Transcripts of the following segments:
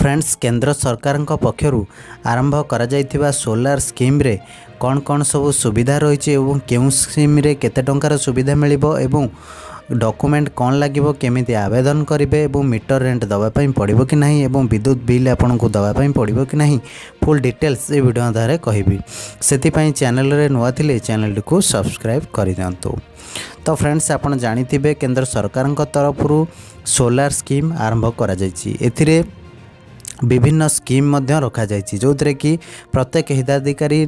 Friends केंद्र सरकार पक्षर आरंभ करा सोलार स्कीम रे कौन कौन सब सुविधा रही है केउं स्कीम रे केते टंकार सुविधा मिलिबो एवं डॉक्यूमेंट कौन लगे केमिति आवेदन करेंगे मीटर रेंट दवापाई पड़ो कि नहीं एवं विद्युत बिल आपन को दवापाई पड़ो कि नहीं फुल डिटेल्स ये वीडियो आधार कहबी से चैनल रे नुआ थिले चैनल को सब्सक्राइब कर दिंतु। तो फ्रेंड्स आपन जानिथिबे केंद्र सरकार तरफ सोलार स्कीम आरंभ करा जायछि। एथिरे विभिन्न स्कीम मध्य रखा जायछि जो थरे कि प्रत्येक हिताधिकारी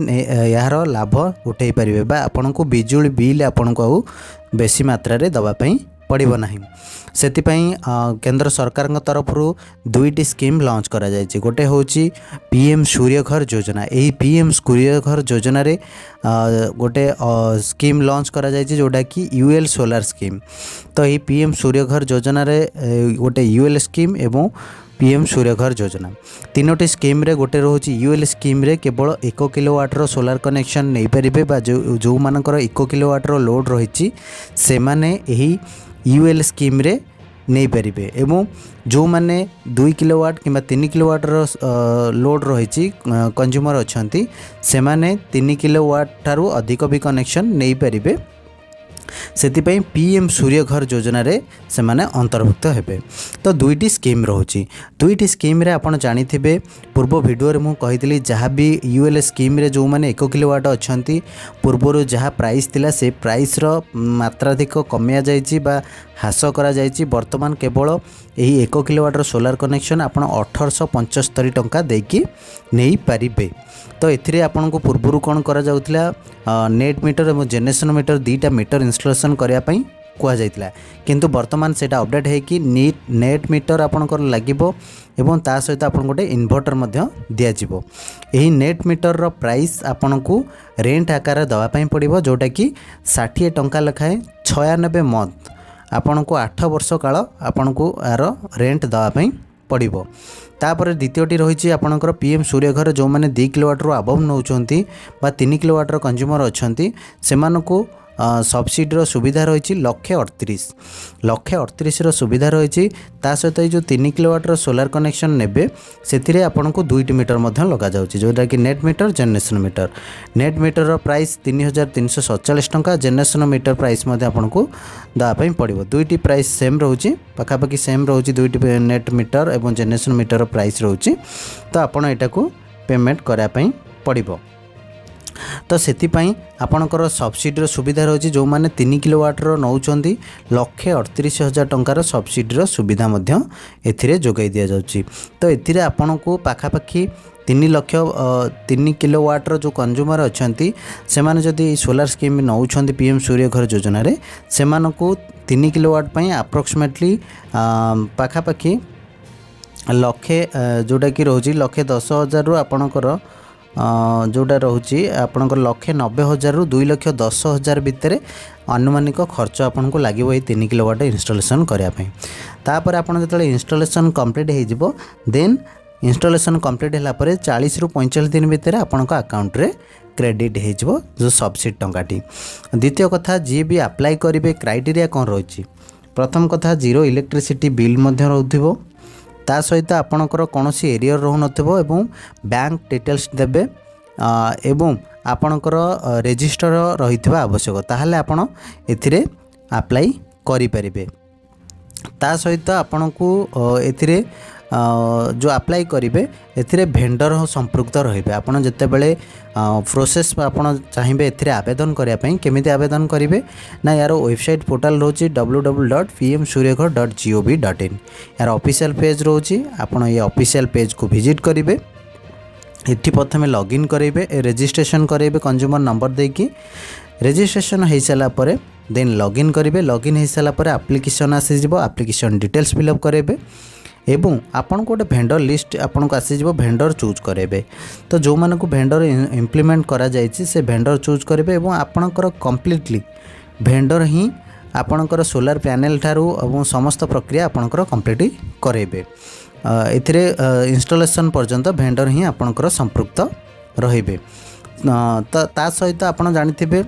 यार लाभ उठाई पारिबे बा आपन को बिजुली बिल आपन को बेसी मात्रा रे दवा पई पड़िबो नाही। सेतिपई केंद्र सरकार तरफ दुईटी स्कीम लॉन्च करा जायछि। गोटे होछि पीएम सूर्य घर योजना। एही पीएम सूर्य घर योजना रे गोटे स्कीम लॉन्च करा जायछि जोटा कि यूएल सोलार स्कीम। तो एही पीएम सूर्य घर योजना रे गोटे यूएल स्कीम एवं पीएम सूर्य घर योजना तीनोटी स्कीम रे गोटे रोची यूएल स्कीम रे केवल 1 किलोवाट रो सोलार कनेक्शन नहीं पारिबे बा जो मानकर 1 किलोवाट रो लोड रही से माने एही यूएल स्कीम रे नहीं पारिबे एवं जो माने 2 किलोवाट किंबा 3 किलोवाट रो लोड रही कंज्यूमर अछंती से माने 3 किलोवाट ठारू अधिक भी कनेक्शन नहीं पारिबे। सेतिपई पीएम सूर्य घर योजना रे से माने अंतर्भुक्त हेबे। तो दुईटी स्कीम रोची दुईटी स्कीम रे आपण जानिथिबे पूर्व वीडियो रे मु कहितली जहाँ भी यूएल स्कीम रे जो माने 1 किलोवाट अछंती पूर्वरु जहाँ प्राइस थिला से प्राइस रो मात्राधिक कमिया जायछि बा ह्रास करा जायछि। वर्तमान केवल यही 1 किलोवाट रो सोलार कनेक्शन आपण 1875 टंका देकी नहीं पारिबे। तो एथिरे आपन को पूर्वरु कोन करा जाउतला नेट मीटर और जनरेशन मीटर दीटा मीटर इंस्टॉलेशन करिया पई कुआ जाइतला किंतु वर्तमान सेटा अपडेट है कि नेट मीटर आपनकर लागिबो एवं ता सहित आपन गोटे इन्वर्टर मध्य दिया जिवो। एही नेट मीटर रो प्राइस आपन को रेंट आकार दवा पई पड़िबो जोटा कि 60 टंका लखाए 96 मंथ आपन को 8 वर्ष काल आपन को यार रेंट दवा पई पड़िबो। तापर द्वितीयटी रही आपणकर पीएम सूर्य घर जो मैंने 2 किलोवाट रो अबव नौचंती बा 3 किलोवाट रो कंज्यूमर अछंती सेमानकु सब्सिडी सुविधा रही 138 रो सुविधा रही। ता सहित जो 3 किलोवाट रो सोलार कनेक्शन नेबे से आपन को 2टी मीटर मध्य लगा जाउची जोटा कि net meter generation meter. Net meter रो प्राइस 3347 टंका जनरेशन मीटर प्राइस मध्य आपन को दवा पई पड़िबो। दुईटी प्राइस सेम रहउची पाखापाखि सेम रहउची दुईटी नेट मीटर एवं जनरेशन मीटर रो प्राइस रहउची। तो आपन एटा को पेमेंट करा पई पड़िबो। तो सेतिपई आपणकर सब्सिडी सुविधा रही जो मैंने 3 किलोवाट रो नौचंती 138,000 टंकार सब्सिडी सुविधा मध्य एथिरे जोगाई दिया जाउची। तो एथिरे आपन को पाखापाखि 3 किलोवाट रो जो कंज्यूमर अछंती से माने जदी सोलार स्कीम नौचंती पीएम सूर्य घर योजना रे से माने को 3 किलोवाट पई अप्रोक्सीमेटली पाखापाखि लक्षे जोटा कि रोजी 1,10,000 रु आपणकर जोटा रोची आपणकर 1,90,000 रु 2,10,000 भितर अनुमानिक खर्च आपन को लगे 3 किलोवाट इंस्टॉलेशन करने। तापर आपन जो इंस्टॉलेशन कंप्लीट हो देन इंस्टॉलेशन कंप्लीट होला परे 40 रु 45 दिन भितर आपन को अकाउंट रे क्रेडिट हो जो सब्सिडी टंकाटी। द्वितीय कथा जी भी अप्लाई करेंगे क्राइटेरिया कौन रही प्रथम कथा 0 इलेक्ट्रिसिटी बिल मध्य रहउथिबो ता सहित आपणकर कौन एरियर रहू नथिबो एवं बैंक डिटेल्स देबे एवं आपणकर रजिस्टर रहिथिबा आवश्यक ताहले आपण एथिरे अप्लाई करि परिबे। ता सहित आपण को एथिरे जो अप्लाई करेंगे एथिरे भेंडर संपृक्त रहिबे। आपण जते बेले प्रोसेस आपण चाहिए एथिरे आवेदन करिया पई केमिति आवेदन करेंगे ना यार वेबसाइट पोर्टल रोची www.pmsuryaghar.gov.in यार ऑफिशियल पेज रोची आपण ये ऑफिशियल पेज को विजिट करेंगे। एठी प्रथमे लॉगिन करेंगे रजिस्ट्रेशन करेंगे कंज्यूमर नंबर देकी रजिस्ट्रेशन हो सारा पर देन लॉगिन करेंगे। लॉगिन हो सारा पर एप्लिकेशन आसीजिवो एप्लिकेशन डिटेल्स फिलअप करेंगे एवं आपन को गोटे भेंडर लिस्ट आपन को आसीजिवो भेंडर चूज करेंगे। तो जो माने को भेंडर इम्प्लीमेंट करा जायछि से भेंडर चूज करेंगे एवं आपनकर कंप्लीटली भेंडर ही आपनकर सोलार पैनल ठारू एवं समस्त प्रक्रिया आपनकर कंप्लीट करेंगे। एथिरे इंस्टॉलेशन पर्यंत भेंडर ही आपनकर संपृक्त रहिबे। ता सहित आपन जानिथिबे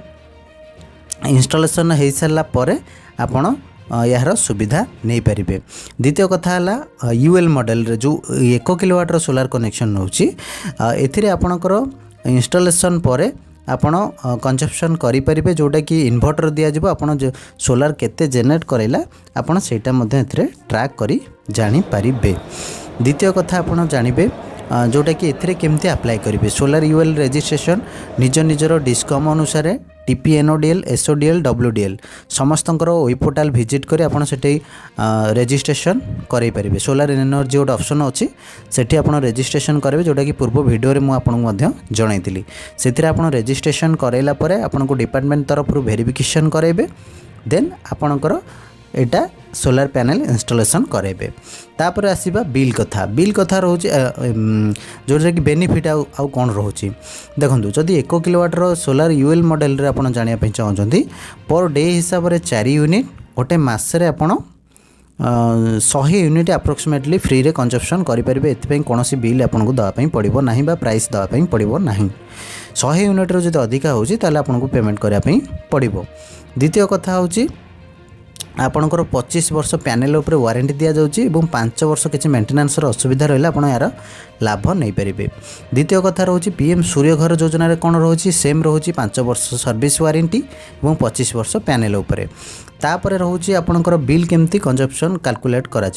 इंस्टॉलेशन हो सारा पर आपण यार सुविधा नहीं पारे। द्वितीय कथा है यूएल मॉडल रे जो 1 किलोवाट सोलार कनेक्शन रोचे एथिरे आपणकर इंस्टॉलेशन पर आपण कंजप्शन करेंगे जोटा कि इन्वर्टर दिज्व आपण सोलार केते जेनेरेट करेला आपण सेटा मध्य एथिरे ट्रैक करी जानी पारिबे। द्वितीय कथा आपण जानिबे जोटा कि एथिरे केमती अप्लाई करेंगे सोलार यूएल रजिस्ट्रेशन निज निजर डिस्कम अनुसार टीपी एनओडीएल एसओडीएल डब्ल्यूडीएल समस्तंकर वेब पोर्टाल विजिट करी आपण सेठी रजिस्ट्रेशन करें पारे। सोलार एनर्जी गोटे ऑप्शन अच्छी सेठी आपण रजिस्ट्रेशन करेंगे जोटा कि पूर्व वीडियो रे मु आपनको जनईली से रजिस्ट्रेशन कराइला परे आपनको डिपार्टमेंट तरफ वेरिफिकेशन करेंगे देन आपणकर एटा सोलार पैनल इंस्टॉलेशन करेंगे। तापर आसीबा बिल कथा रोचे जोटा कि बेनिफिट आउ कौन रोचे देखो जदि 1 किलोवाटर सोलार यूएल मॉडल रे आपण जानिया चाहते पर डे हिसाब से 4 यूनिट गोटे मसरे आपण 100 यूनिट अप्रोक्सीमेटली फ्री रे कंजप्शन करेंगे। एथि कौन बिल आपको दवाई पड़ो ना बा प्राइस दवाई पड़ो ना 100 यूनिट रो जदि अधिका होची ताले आपको पेमेंट करने पड़ो। द्वितीय कथा होची आपणकर 25 वर्ष पैनल उपर वारंटी दि जाउची एवं 5 वर्ष किसी मेंटेनेंस असुविधा रहा आप यार लाभ नहीं पारे। द्वितीय कथा रोची पीएम सूर्य घर योजना कौन रोची सेम रोची 5 वर्ष सर्विस वारंटी और 25 वर्ष पैनल उपर। तापर रोची आपणकर बिल केमती कंजप्शन कैलकुलेट करा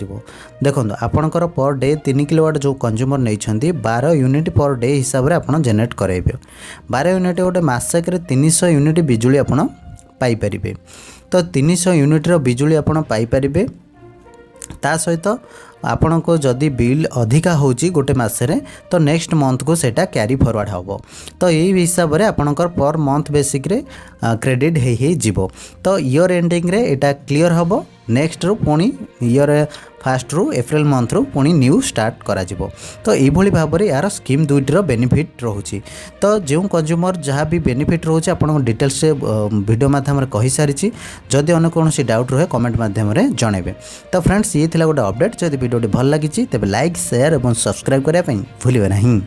देखो आपणकर पर डे 3 किलोवाट जो कंज्यूमर नहीं 12 यूनिट पर डे हिसाब से आप जेनेरेट करेंगे। 12 यूनिट गोटे मसक 300 यूनिट बिजुली आप पाइपर तो 300 यूनिट्र बिजुली आपड़ पाइपर। ता सहित आपण को जदि बिल अधिका होची गोटे मसरे तो नेक्स्ट मंथ को सेटा कैरी फॉरवर्ड हम तो यही हिसाब से आपणकर पर मंथ बेसिक रे क्रेडिट हो जीवो तो ईयर एंडिंग रे एटा क्लियर हम नेक्स्ट रू पुणी ईयर फास्ट रू एप्रिल मंथ रू पुणी न्यू स्टार्ट करा जिवो। तो यही भाव में यार स्कीम दुईटर बेनिफिट रोचे तो जो कंज्यूमर जहाँ भी बेनिफिट रोचे आपन डिटेल्स से वीडियो माध्यम कही सारी जदि अन्य कौन डाउट रहे कमेंट माध्यम जनइबे। तो फ्रेंड्स ये थिला गोटे अपडेट जदि वीडियो भल लगी तेज लाइक शेयर और सब्सक्राइब करने भूलिए नहीं।